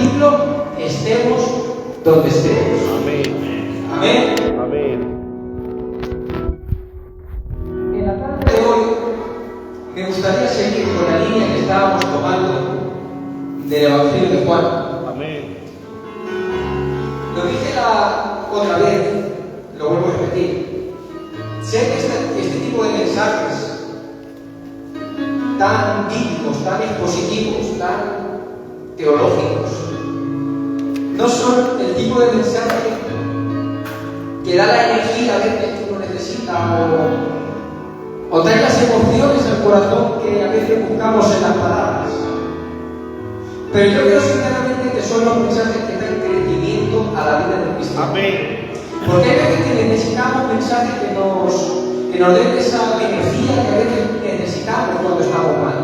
repetirlo, estemos donde estemos. Amén. Amén. Amén. En la tarde de hoy me gustaría seguir con la línea que estábamos tomando del Evangelio de Juan. Amén. Lo dije la otra vez, lo vuelvo a repetir. Sé que este tipo de mensajes tan bíblicos, tan expositivos, tan teológicos, no son el tipo de mensaje que da la energía a veces que uno necesita o trae las emociones al corazón que a veces buscamos en las palabras. Pero yo creo sinceramente que son los mensajes que dan crecimiento a la vida del cristiano. Amén. Porque hay veces que necesitamos mensajes que nos den esa energía que a veces necesitamos cuando estamos mal.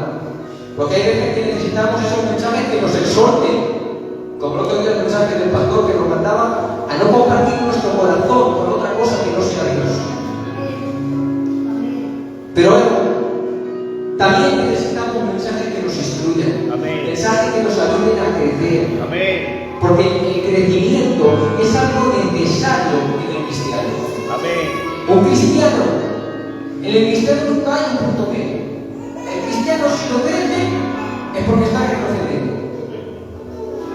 Porque hay veces que necesitamos esos mensajes que nos exhorten, como el otro día el mensaje del pastor que nos mandaba, a no compartir nuestro corazón con otra cosa que no sea Dios. Pero también necesitamos mensajes que nos instruyan, Amén. mensajes que nos ayuden a crecer. Amén. Porque el crecimiento es algo necesario en el cristiano. Amén. Un cristiano, en el cristiano nunca hay un punto medio. El cristiano, si lo crece, es porque está retrocediendo.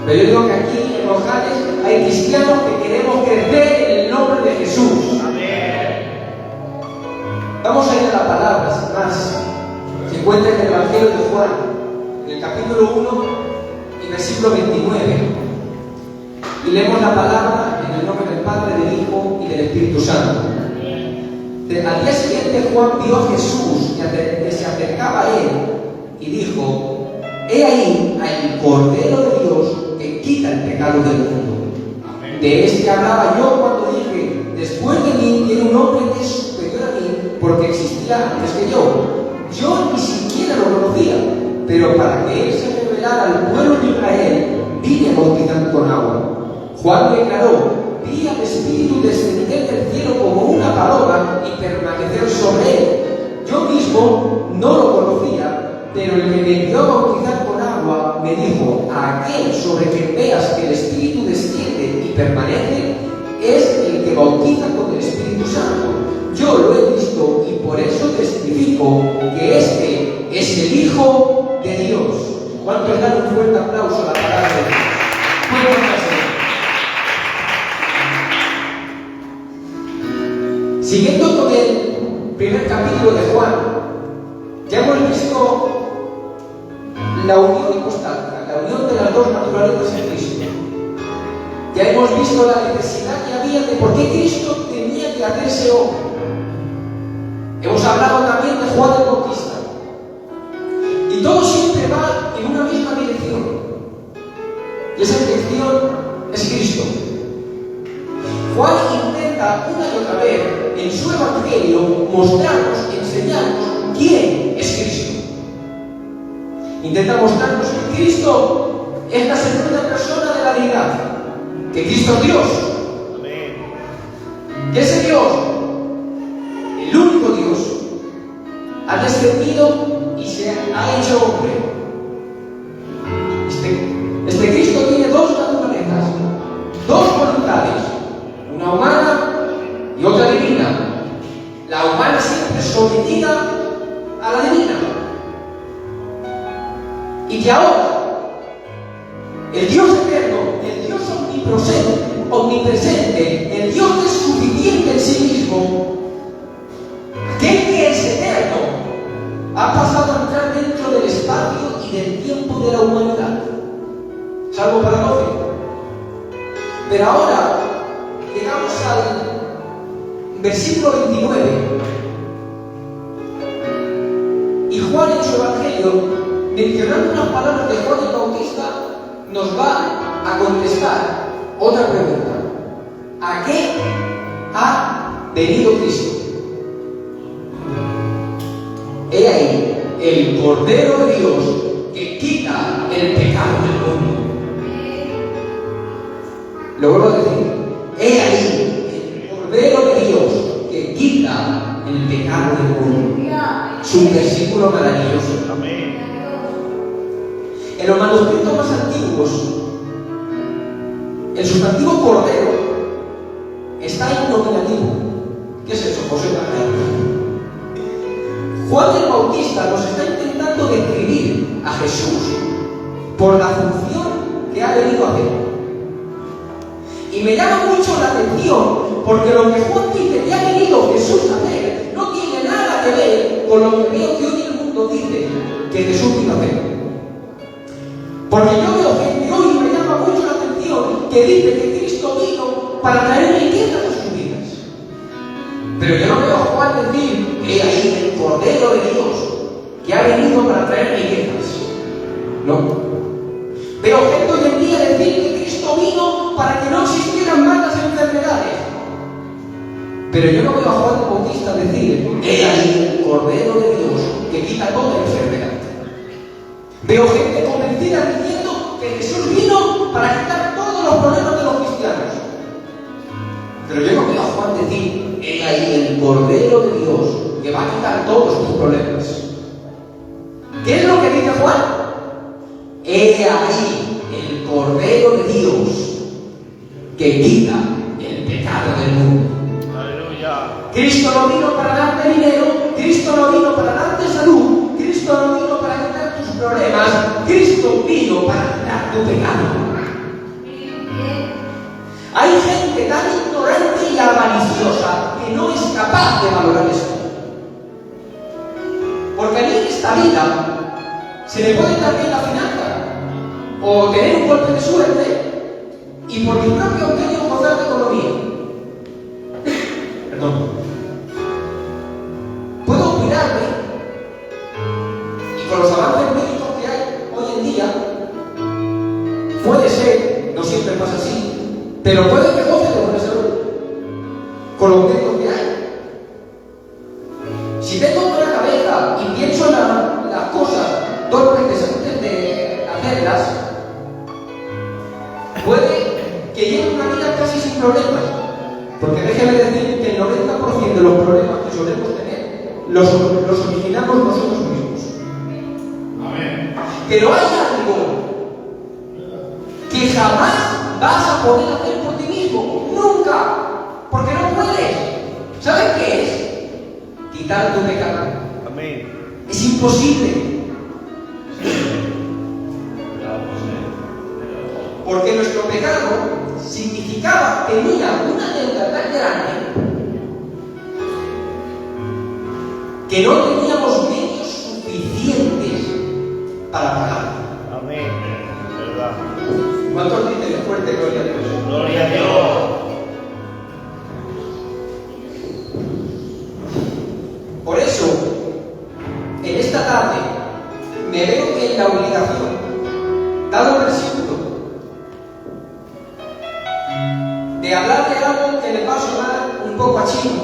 Pero yo digo que aquí en Rojales hay cristianos que queremos crecer en el nombre de Jesús. Amén. Vamos a ir a la palabra, sin más. Se encuentra en el Evangelio de Juan, en el capítulo 1 y versículo 29. Y leemos la palabra en el nombre del Padre, del Hijo y del Espíritu Santo. Al día siguiente Juan vio a Jesús que se acercaba a él y dijo: He ahí al Cordero de Dios que quita el pecado del mundo. De este hablaba yo cuando dije: después de mí viene un hombre que es superior a mí, porque existía antes que yo. Yo ni siquiera lo conocía, pero para que él se revelara al pueblo de Israel, vine bautizando con agua. Juan declaró: vi al Espíritu descender del cielo como una paloma y permanecer sobre él. Yo mismo no lo conocía, pero el que me envió a bautizar con agua me dijo: aquel sobre quien veas que el Espíritu desciende y permanece es el que bautiza con el Espíritu Santo. Yo lo he visto y por eso testifico que este es el Hijo de Dios. ¿Cuántos dan un fuerte aplauso a la palabra de Dios? Muchas gracias. Siguiendo con el primer capítulo de Juan, ya hemos visto la unión hipostática, la unión de las dos naturalezas en Cristo. Ya hemos visto la necesidad que había de por qué Cristo tenía que hacerse hombre. Hemos hablado también de Juan el Bautista. Y todo siempre va en una misma dirección. Y esa dirección es Cristo. Juan intenta una y otra vez en su Evangelio mostrarnos y enseñarnos quién es Cristo. Intenta mostrarnos que Cristo es la segunda persona de la deidad, que Cristo es Dios. Amén. Que ese Dios, el único Dios, ha descendido y se ha hecho hombre. Este Cristo tiene dos naturalezas, dos voluntades, una humana y otra divina. La humana siempre sometida a la divina. Y que ahora el Dios eterno, el Dios omnipresente, el Dios que es suficiente en sí mismo, aquel que es eterno, ha pasado a entrar dentro del espacio y del tiempo de la humanidad. ¿Es algo paradójico? Pero ahora llegamos al versículo 29. Y Juan en su Evangelio, mencionando unas palabras de Juan el Bautista, nos va a contestar otra pregunta: ¿a qué ha venido Cristo? He ahí el Cordero de Dios que quita el pecado del mundo. Lo vuelvo a decir: he ahí el Cordero de Dios que quita el pecado del mundo. Es un versículo maravilloso. Amén. En los manuscritos más antiguos El sustantivo cordero está en nominativo. ¿Qué es eso, José? Juan el Bautista nos está intentando describir a Jesús por la función que ha venido a hacer. Y me llama mucho la atención porque lo que Juan dice que ha venido Jesús a hacer no tiene nada que ver con lo que veo que hoy el mundo dice que Jesús vino a hacer. Porque yo veo gente hoy y me llama mucho la atención que dice que Cristo vino para traer riquezas a sus vidas. Pero yo no veo a Juan decir, he ahí el Cordero de Dios que ha venido para traer riquezas. No. Veo gente hoy en día decir que Cristo vino para que no existieran malas enfermedades. Pero yo no veo a Juan el Bautista decir, he ahí el Cordero de Dios que quita toda enfermedad. Veo gente convencida diciendo que Jesús vino para quitar todos los problemas de los cristianos. Pero yo no veo a Juan decir, he ahí el Cordero de Dios que va a quitar todos tus problemas. ¿Qué es lo que dice Juan? He ahí el Cordero de Dios que quita el pecado del mundo. Aleluya. Cristo no vino para darte dinero, Cristo no vino para darte salud, Cristo no vino para quitar tus problemas, Cristo vino para quitar tu pecado. Hay gente tan ignorante y avariciosa que no es capaz de valorar esto. Porque a mí en esta vida se me puede dar bien la finanza o tener un golpe de suerte y por mi propio empeño gozar de economía. Perdón. Puedo cuidarme y con los avances médicos que hay hoy en día, puede ser, no siempre pasa así, pero puede que goce de buena salud con los médicos que hay. Si tengo una cabeza y pienso en las cosas dos veces antes de hacerlas, puede que lleve una vida casi sin problemas. Porque déjeme decir que el 90% de los problemas que solemos tener los originamos nosotros mismos. Amén. Pero hay algo que jamás vas a poder hacer por ti mismo. Nunca. Porque no puedes. ¿Sabes qué es? Quitar tu pecado. Amén. Es imposible. Porque nuestro pecado significaba, tenía una deuda tan grande que no teníamos medios suficientes para pagar. Amén. ¿Verdad? ¿Cuántos dicen fuerte gloria a Dios? Gloria a Dios. Por eso, en esta tarde, me veo en la obligación, dado el versículo, de hablar de algo que me va a sonar un poco a chino,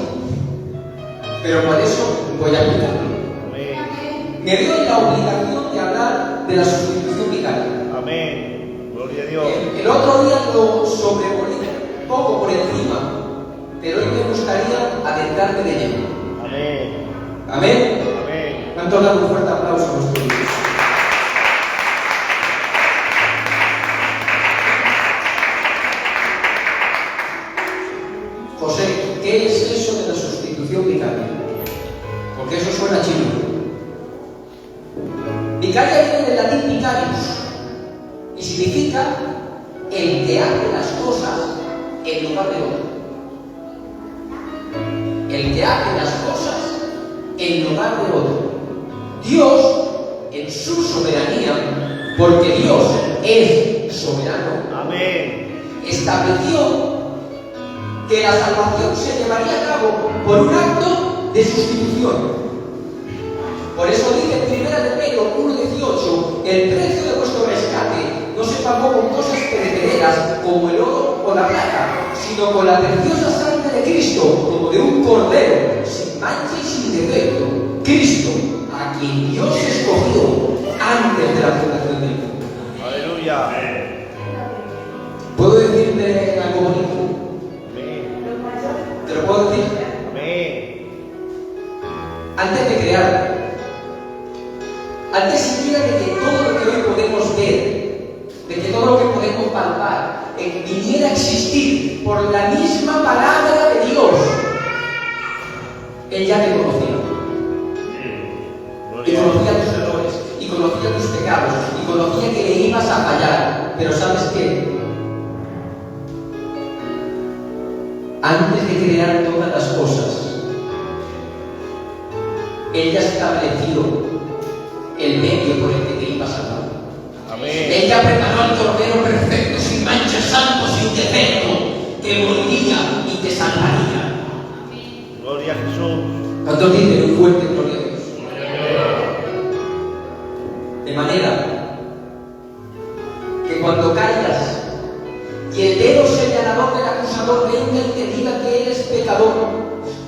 pero por eso voy a explicarlo. Amén. Me veo en la obligación de hablar de la sustitución vicaria. Amén. Gloria a Dios. El otro día lo sobrevolé un poco por encima, pero hoy me gustaría adentrarme de lleno. Amén. Amén. Amén. ¿Cuánto dan un fuerte aplauso a nuestro Dios? José, ¿qué es eso de la sustitución vicaria? Porque eso suena chino. Vicaria viene del latín vicarius y significa el que hace las cosas en lugar de otro. El que hace las cosas en lugar de otro. Dios, en su soberanía, porque Dios es soberano, Amén. estableció que la salvación se llevaría a cabo por un acto de sustitución. Por eso dice en 1 de Pedro 1:18, el precio de vuestro rescate no se pagó con cosas perecederas como el oro o la plata, sino con la preciosa sangre de Cristo, como de un cordero, sin mancha y sin defecto. Cristo, a quien Dios escogió antes de la fundación del mundo. Aleluya. ¿Puedo decirte algo bonito? Amén. ¿Te lo puedo decir? Amén. Antes de crear, antes siquiera de que todo lo que hoy podemos ver, de que todo lo que podemos podido palpar, que viniera a existir por la misma palabra de Dios, Él ya te conocía. Y conocía tus errores, y conocía tus pecados, y conocía que le ibas a fallar. Pero ¿sabes qué? Antes de crear todas las cosas, Él ya estableció el medio por el que te iba a salvar. Amén. Él ya preparó el cordero perfecto, sin mancha, santo, sin defecto, que moriría y te salvaría. Gloria a Jesús. ¿Cuántos dicen un fuerte gloria a Dios? De manera que cuando caigas y el dedo señalador del acusador venga y te diga que eres pecador,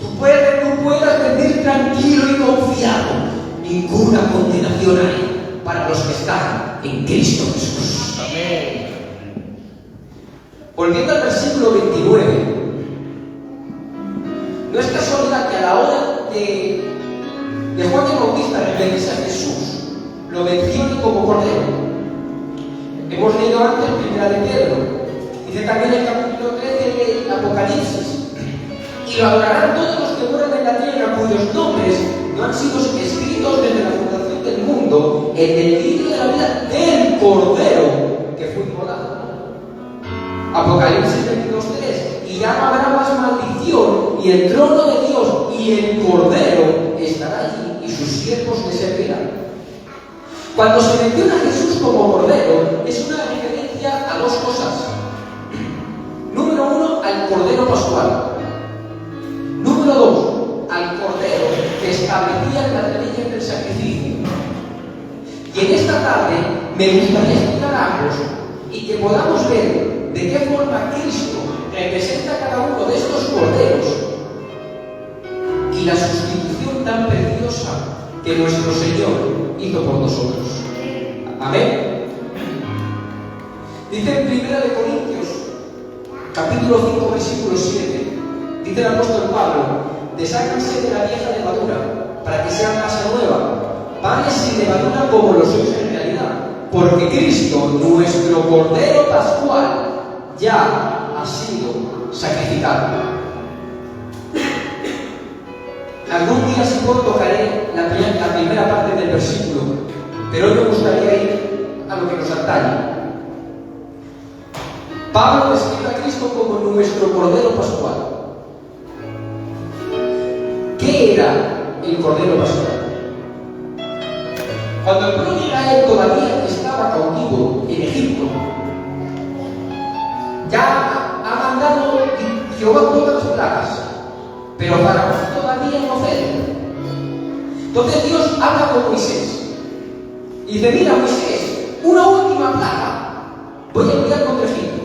tú puedas decir tranquilo y confiado: ninguna condenación hay para los que están en Cristo Jesús. Amén. Volviendo al versículo 29, no es casualidad que a la hora de Juan el Bautista referirse a Jesús, lo mencione como cordero. Hemos leído antes Primera de Pedro, dice también el capítulo 13 de Apocalipsis: y lo adorarán todos los que moran en la tierra, cuyos nombres no han sido escritos desde la fundación del mundo en el libro de la vida del Cordero que fue inmolado. Apocalipsis 22:3: y ya no habrá más maldición, y el trono de Dios y el Cordero estará allí, y sus siervos le servirán. Cuando se menciona a Jesús como Cordero, es una referencia a dos cosas. Número uno, al Cordero Pascual. Número dos, al Cordero que establecía las leyes del sacrificio. Y en esta tarde me gustaría explicar ambos y que podamos ver de qué forma Cristo representa cada uno de estos corderos y la sustitución tan preciosa que nuestro Señor hizo por nosotros. Amén. Dice en 1 Corintios, capítulo 5, versículo 7, dice el apóstol Pablo: desháganse de la vieja levadura, para que sea masa nueva, panes sin levadura como lo sois en realidad, porque Cristo, nuestro Cordero Pascual, ya ha sido sacrificado. Algún día, si puedo, tocaré la primera parte del versículo, pero hoy me gustaría ir a lo que nos atañe. Pablo describe a Cristo como nuestro Cordero Pascual. ¿Qué era el Cordero Pascual? Cuando el pueblo de Israel todavía estaba cautivo en Egipto, ya ha mandado Jehová todas las plagas, pero Faraón todavía no cede. Entonces Dios habla con Moisés y dice: mira, Moisés, una última plaga voy a enviar contra Egipto.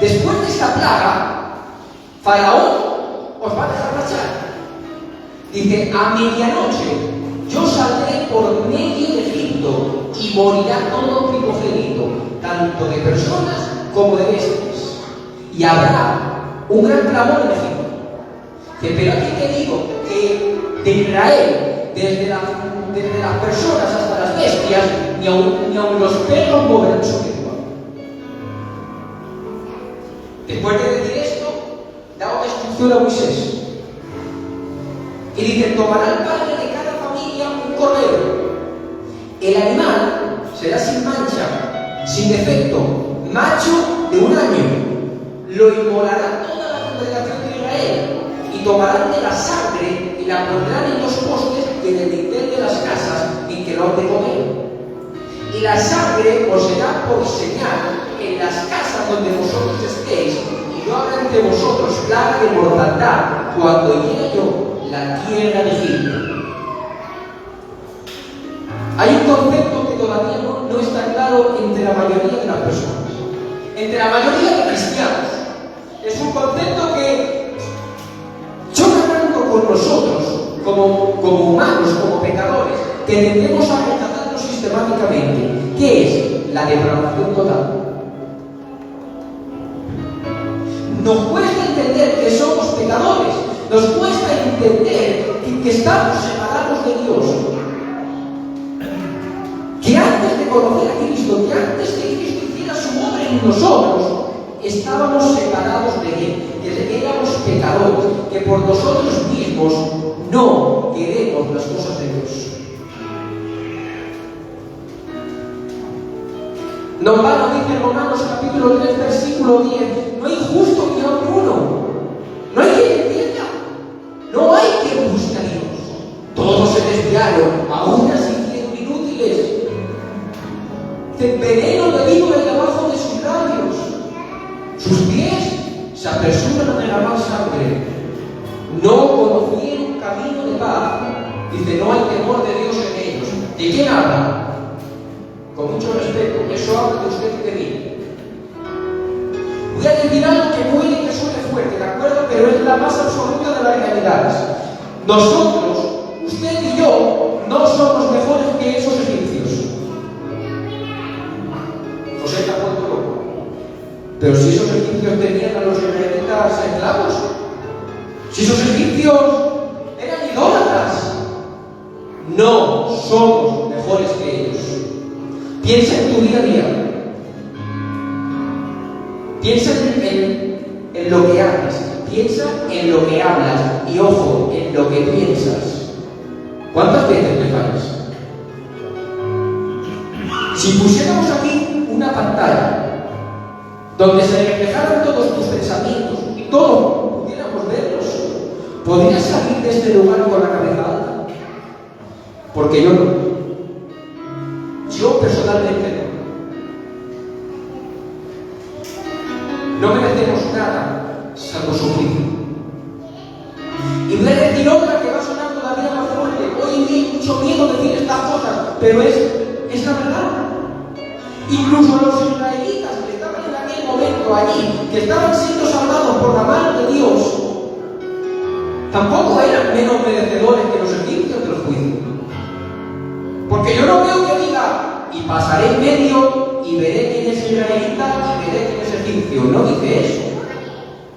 Después de esta plaga, Faraón os va a dejar marchar. Dice: a medianoche yo saldré por medio de Egipto y morirá todo primogénito, tanto de personas como de bestias, y habrá un gran clamor en Egipto. Pero aquí te digo que de Israel, desde las personas hasta las bestias, ni aun los perros moverán su lengua. Después de decir esto, da una instrucción a Moisés y dice: tomará el padre de cada familia un cordero. El animal será sin mancha, sin defecto, macho de 1 año. Lo inmolará toda la congregación de Israel, y tomarán de la sangre y la pondrán en los postes y en el dintel de las casas en que lo han de comer. Y la sangre os será por señal en las casas donde vosotros estéis, y no habrá entre vosotros plaga de mortandad cuando llegue yo la tierra de Egipto. Hay un concepto que todavía no está claro entre la mayoría de las personas, entre la mayoría de cristianos. Es un concepto que choca tanto con nosotros como humanos, como pecadores, que tendemos a rechazarlo sistemáticamente, que es la depravación total. Nos cuesta entender que somos pecadores, nos cuesta entender que estamos separados de Dios, que antes de conocer a Cristo, que antes que Cristo hiciera nosotros estábamos separados de Él, que éramos pecadores, que por nosotros mismos no queremos las cosas de Dios. Nos van a decir Romanos capítulo 3, versículo 10, no hay justo ni aun uno, no hay quien entienda, no hay quien busque a Dios. Todos se desviaron, aún así hicieron inútiles. El veneno de víbora debajo de sus labios. Sus pies se apresuran a derramar sangre. No conocieron camino de paz. Dice, no hay temor de Dios en ellos. ¿De quién habla? Con mucho respeto, eso habla de usted y de mí. Voy a decir algo que puede que suene fuerte, ¿de acuerdo? Pero es la más absoluta de las realidades. Nosotros, usted y yo, no somos mejores que esos egipcios. José está vuelto loco. Pero si esos egipcios tenían a los israelitas esclavos, si esos egipcios eran idólatras, no somos mejores que ellos. Piensa en tu día a día. Piensa en lo que haces. Piensa en lo que hablas. Y ojo, en lo que piensas. ¿Cuántas veces me fallas? Si pusiéramos aquí una pantalla donde se reflejaran todos tus pensamientos y todos pudiéramos verlos, ¿podrías salir de este lugar con la cabeza alta? Porque yo no. Yo personalmente no merecemos nada salvo sufrir. Y voy a decir otra que va a sonar todavía más fuerte. Hoy en día hay mucho miedo de decir estas cosas, pero es la verdad. Incluso los israelitas que estaban en aquel momento allí, que estaban siendo salvados por la mano de Dios, tampoco eran menos merecedores que los egipcios del juicio. Porque yo no veo que diga, y pasaré en medio y veré quién es israelita y veré quién es egipcio. No dice eso.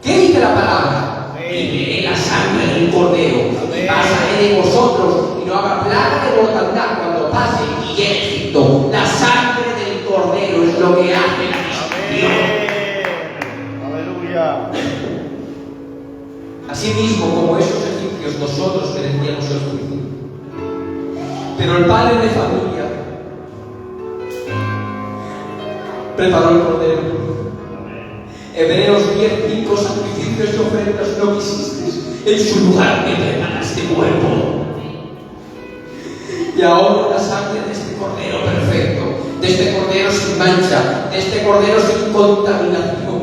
¿Qué dice la palabra? Y veré la sangre del cordero, y pasaré de vosotros, y no habrá plaga de mortandad cuando pase y llegue Egipto. La sangre del cordero es lo que hace la distinción. Aleluya. Asimismo, como esos egipcios, nosotros merecíamos el juicio. Pero el padre de familia preparó el cordero. Hebreos 10:5, sacrificios y ofrendas no quisiste, en su lugar me preparaste cuerpo. Y ahora la sangre de este cordero perfecto, de este cordero sin mancha, de este cordero sin contaminación,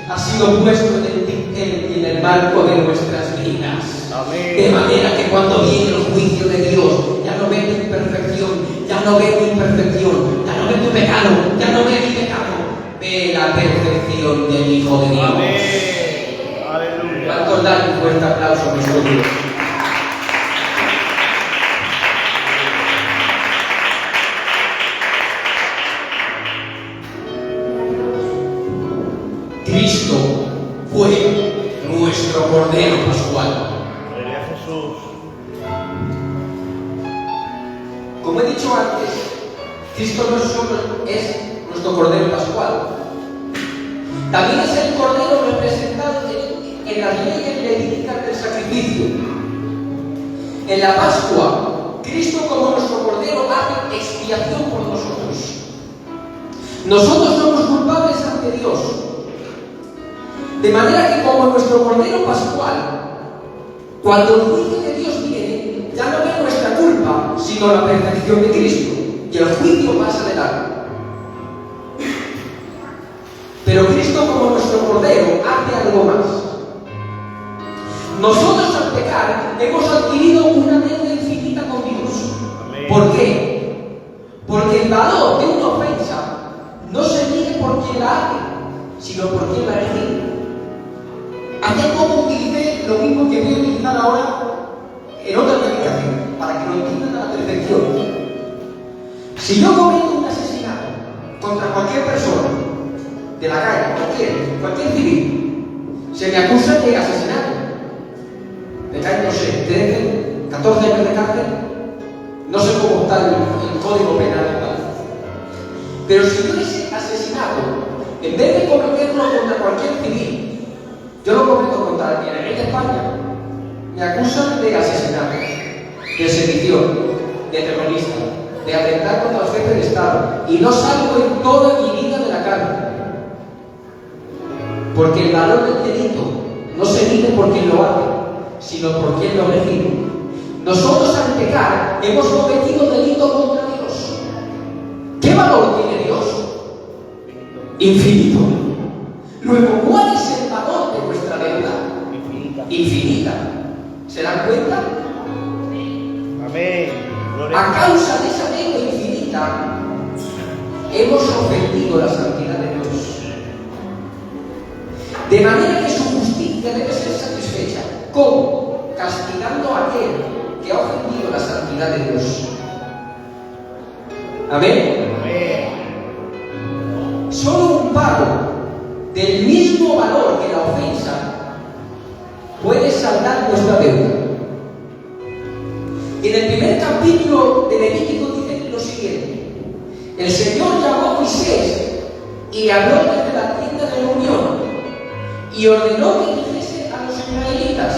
ha sido puesto en el dintel y en el marco de nuestras vidas. Amén. De manera que cuando viene el juicio de Dios, ya no ve tu imperfección, ya no ve mi imperfección, ya no ve tu pecado, ya no ve mi pecado, ve la perfección del Hijo de Dios. Amén. Aleluya. ¿Cuántos dan un fuerte aplauso a nuestro Dios? Cristo fue nuestro Cordero Pascual. Gloria a Jesús. Como he dicho antes, Cristo no solo es nuestro Cordero Pascual, también es el Cordero representado en las leyes levíticas del sacrificio. En la Pascua, Cristo como nuestro Cordero hace expiación por nosotros. Nosotros somos culpables ante Dios. De manera que como nuestro Cordero Pascual, cuando el juicio de Dios viene, ya no ve nuestra culpa, sino la perfección de Cristo. Y el juicio pasa de largo. Pero Cristo como nuestro Cordero hace algo más. Nosotros al pecar hemos adquirido una deuda infinita con Dios. Amén. ¿Por qué? Porque el valor de una ofensa no se mide por quien la hace, sino por quien la recibe. Hace poco utilicé lo mismo que voy a utilizar ahora en otra predicación, para que lo entiendan a la perfección. Si yo cometo un asesinato contra cualquier persona, de la calle, cualquier civil, se me acusa de asesinato. Me caen, no sé, 13, 14 años de cárcel. No sé cómo está el código penal, ¿verdad? Pero si yo ese asesinato En vez de cometerlo contra cualquier civil, yo lo cometo contra el rey de España. Me acusan de asesinato, de sedición, de terrorista, de atentar contra el jefe de Estado, y no salgo en toda mi vida de la cárcel. Porque el valor del delito no se mide por quien lo hace, sino por quien lo recibe. Nosotros al pecar hemos cometido delito contra Dios. ¿Qué valor tiene Dios? Infinito. Luego, ¿cuál es el valor de nuestra deuda? Infinita. ¿Se dan cuenta? Amén. A causa de esa deuda infinita, hemos ofendido la santidad de Dios. De manera que su justicia debe ser satisfecha. ¿Cómo? Castigando a aquel que ha ofendido la santidad de Dios. Amén. Solo un pago del mismo valor que la ofensa puede saldar nuestra deuda. En el primer capítulo de Levítico dice lo siguiente: el Señor llamó a Moisés y habló desde la tienda de reunión y ordenó que dijese a los israelitas: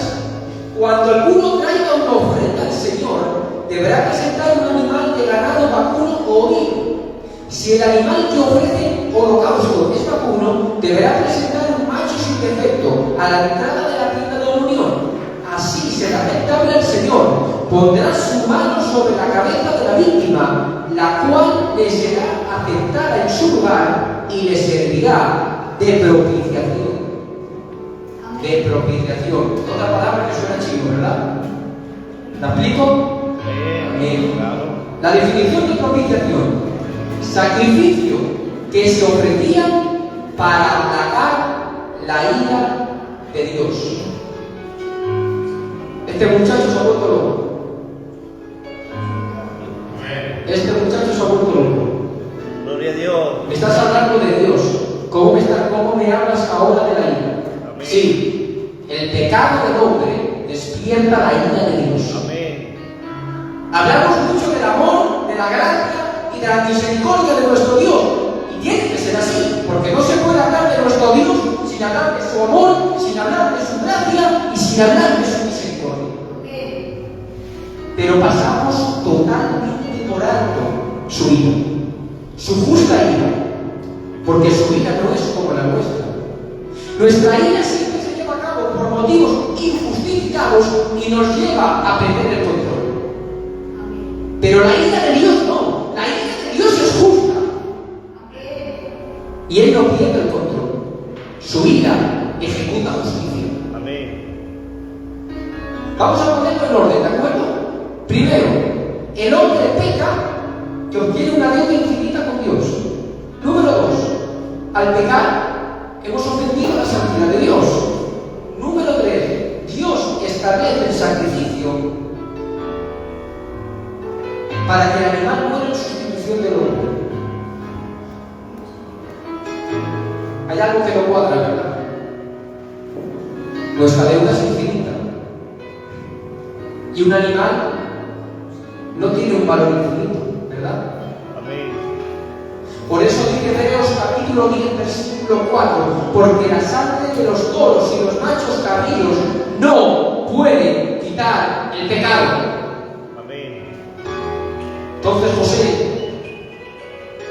cuando alguno traiga una ofrenda al Señor, deberá presentar un animal de ganado vacuno o ovino. Si el animal que ofrece holocausto es vacuno, deberá presentar un macho sin defecto a la entrada de la tienda de reunión. Así será aceptable al Señor. Pondrá su mano sobre la cabeza de la víctima, la cual le será aceptada en su lugar y le servirá de propiciación. De propiciación. Otra palabra que suena chido, ¿verdad? ¿La explico? Amén. La definición de propiciación: sacrificio que se ofrecía para aplacar la ira de Dios. Este muchacho se ha vuelto loco. Este muchacho se ha vuelto loco. Gloria a Dios. Me estás hablando de Dios. ¿Cómo me hablas ahora de la ira? Amén. Sí, el pecado del hombre despierta la ira de Dios. Amén. Hablamos mucho del amor, de la gracia y de la misericordia de nuestro Dios. Y tiene que ser así, porque no se puede hablar de nuestro Dios sin hablar de su amor, sin hablar de su gracia y sin hablar de su misericordia. Pero pasamos totalmente por alto su ira, su justa ira, porque su ira no es como la nuestra. Nuestra ira siempre se lleva a cabo por motivos injustificados y nos lleva a perder el control. Pero la ira de Dios no. La ira de Dios es justa. Y Él no pierde el control. Su ira ejecuta justicia. Amén. Vamos a ponerlo en orden, ¿de acuerdo? Primero, el hombre peca que obtiene una deuda infinita con Dios. Número 2, al pecar hemos ofendido la santidad de Dios. Número 3, Dios establece el sacrificio para que el animal muera en sustitución del hombre. Hay algo que no cuadra, ¿verdad? Nuestra deuda es infinita. Y un animal no tiene un valor infinito, ¿verdad? Amén. Por eso dice Hebreos capítulo 10, versículo 4: porque la sangre de los toros y los machos cabríos no puede quitar el pecado. Amén. Entonces, José,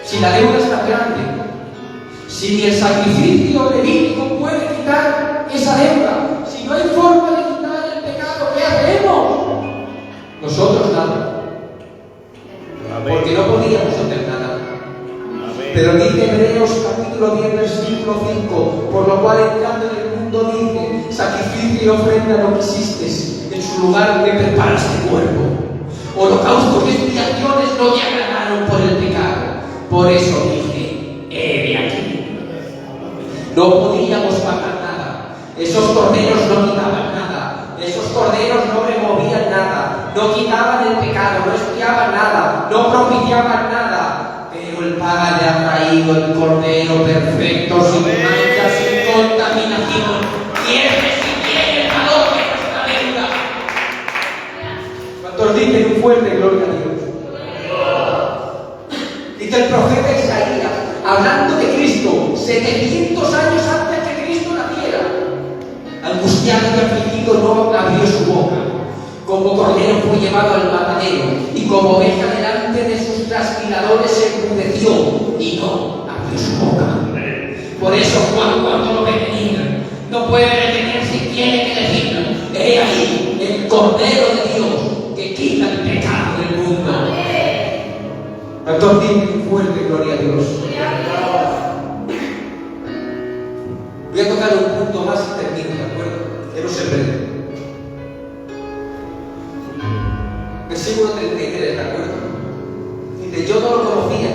si la deuda es tan grande, si ni el sacrificio levítico puede quitar esa deuda, si no hay forma de quitar el pecado, ¿qué hacemos? Nosotros nada. Amén. Porque no podíamos hacer nada. Amén. Pero dice Hebreos capítulo 10, versículo 5: por lo cual entrando en el mundo dice: sacrificio y ofrenda no quisiste, en su lugar me preparaste cuerpo. Holocaustos y expiaciones no te agradaron por el pecado. Por eso dije: he de aquí. No podíamos pagar nada. Esos corderos no quitaban nada. Esos corderos no removían nada. No quitaban el pecado, no expiaban nada, no propiciaban nada. Pero el Padre ha traído el cordero perfecto, sin mancha, sin contaminación. Y este sí tiene el valor de nuestra deuda. ¿Cuántos dicen un fuerte gloria a Dios? Dice el profeta Isaías, hablando de Cristo: se 700 años antes que Cristo naciera. Angustiado y afligido no abrió su boca. Como cordero fue llevado al matadero, y como oveja delante de sus trasquiladores se enmudeció y no abrió su boca. Por eso Juan, cuando lo ve venir, no puede detenerse y tiene que decir: he ahí el Cordero de Dios que quita el pecado del mundo. Pastor, dime fuerte, gloria a Dios. Voy a tocar un punto más y termino, ¿de acuerdo? Que no se breve. Versículo 33, ¿de acuerdo? Dice: yo no lo conocía,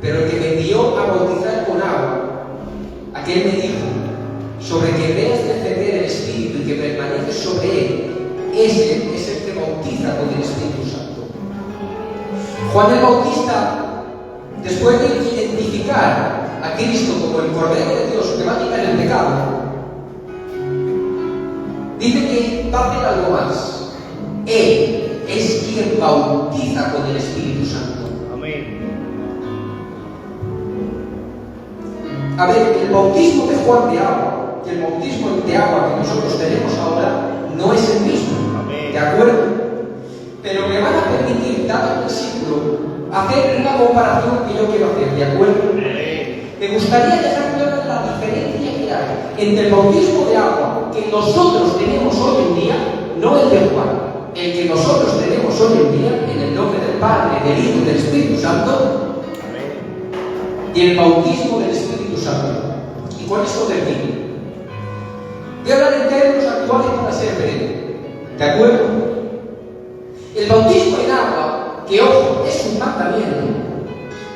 pero el que me envió a bautizar con agua, aquel me dijo: sobre que veas descender el Espíritu y que permanece sobre él, ese es el que bautiza con el Espíritu Santo. Juan el Bautista, después de identificar a Cristo como el Cordero de Dios que va a quitar el pecado, dice que va a hacer algo más. Él es quien bautiza con el Espíritu Santo. Amén. A ver, el bautismo de Juan de agua y el bautismo de agua que nosotros tenemos ahora no es el mismo. Amén. ¿De acuerdo? Pero me van a permitir, dado el versículo, hacer una comparación que yo quiero hacer. ¿De acuerdo? Amén. Me gustaría dejar clara la diferencia que hay entre el bautismo de agua que nosotros tenemos hoy en día, no el de Juan. El que nosotros tenemos hoy en día, en el nombre del Padre, del Hijo y del Espíritu Santo, y el bautismo del Espíritu Santo. Y con esto termino. Voy a hablar en términos actuales para ser breve. ¿De acuerdo? El bautismo en agua, que ojo, es un mandamiento,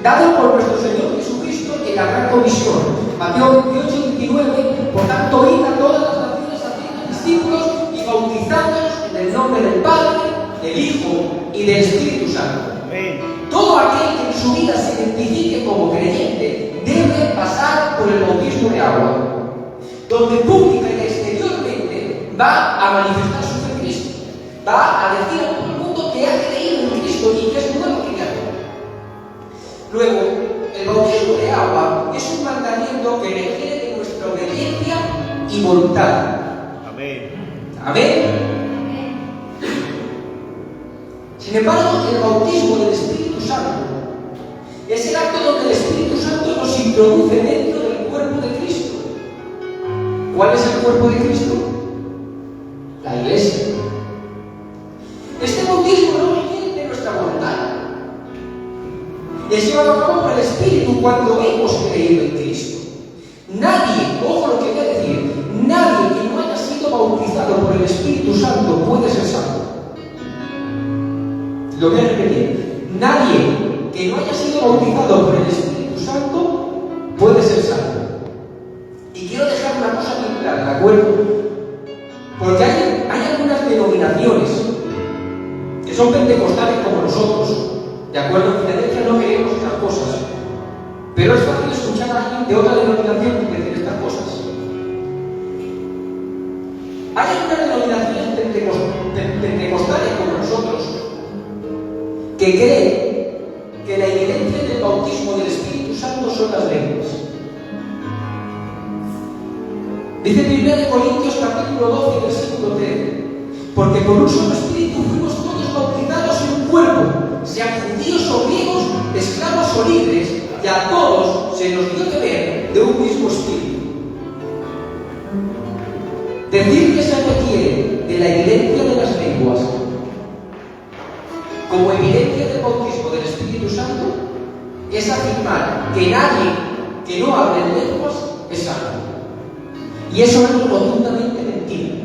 dado por nuestro Señor Jesucristo en la gran comisión. Mateo 28, 19, por tanto, id a todas las naciones haciendo discípulos y bautizándolos en el nombre del Padre, del Hijo y del Espíritu Santo. Amén. Todo aquel que en su vida se identifique como creyente debe pasar por el bautismo de agua, donde pública y exteriormente va a manifestar su fe en Cristo, va a decir a todo el mundo que ha creído en Cristo y que es nuevo criado. Luego, el bautismo de agua es un mandamiento que requiere de nuestra obediencia y voluntad. Amén. Amén. Sin embargo, el bautismo del Espíritu Santo es el acto donde el Espíritu Santo nos introduce dentro del cuerpo de Cristo. ¿Cuál es el cuerpo de Cristo? La Iglesia. Este bautismo no requiere de nuestra voluntad. Es llevado a cabo por el Espíritu cuando hemos creído en Cristo. Nadie, ojo lo que voy a decir, nadie que no haya sido bautizado por el Espíritu Santo puede ser salvo. Lo voy a repetir. Nadie que no haya sido bautizado por el Espíritu Santo puede ser salvo. Y quiero dejar una cosa bien clara, ¿de acuerdo? Porque hay algunas denominaciones que son pentecostales como nosotros, ¿de acuerdo? En Filadelfia no queremos estas cosas. Pero es fácil escuchar a alguien de otra denominación y decir estas cosas. Hay algunas denominaciones pentecostales como nosotros que creen que la evidencia del bautismo del Espíritu Santo son las lenguas. Dice 1 Corintios capítulo 12, versículo 13: porque por un solo Espíritu fuimos todos bautizados en un cuerpo, sean judíos o griegos, esclavos o libres, y a todos se nos dio beber de un mismo Espíritu. Decir que se requiere de la evidencia de las lenguas como evidencia del bautismo del Espíritu Santo es afirmar que nadie que no hable en lenguas es salvo. Y eso es rotundamente mentira.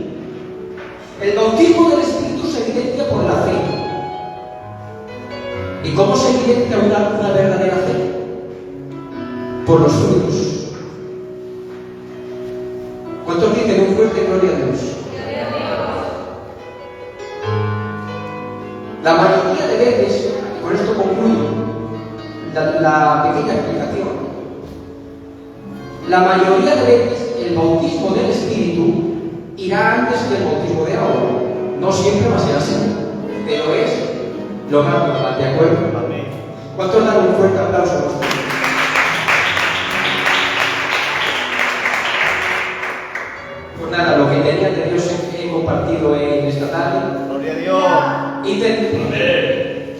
El bautismo del Espíritu se evidencia por la fe. ¿Y cómo se evidencia una verdadera fe? Por los frutos. ¿Cuántos dicen un fuerte gloria a Dios? La mayoría de veces, con esto concluyo la pequeña explicación, la mayoría de veces el bautismo del Espíritu irá antes que el bautismo de agua. No siempre va a ser así, pero es lo más normal, ¿de acuerdo? Amén. ¿Cuántos dan un fuerte aplauso a nosotros? mediante Dios he compartido en esta tarde. Gloria a Dios.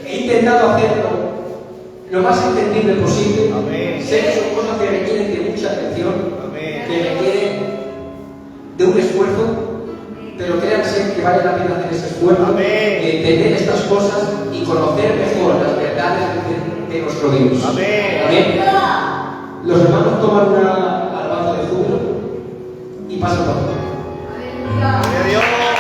He intentado hacerlo lo más entendible posible. Amén. Sé que son cosas que requieren de mucha atención, Amén. que requieren de un esfuerzo, pero créanse que vale la pena hacer ese esfuerzo, Amén. de entender estas cosas y conocer mejor las verdades de nuestro Dios. Amén. Amén. Los hermanos toman una alabanza de júbilo y pasan por todo. Gloria a Dios.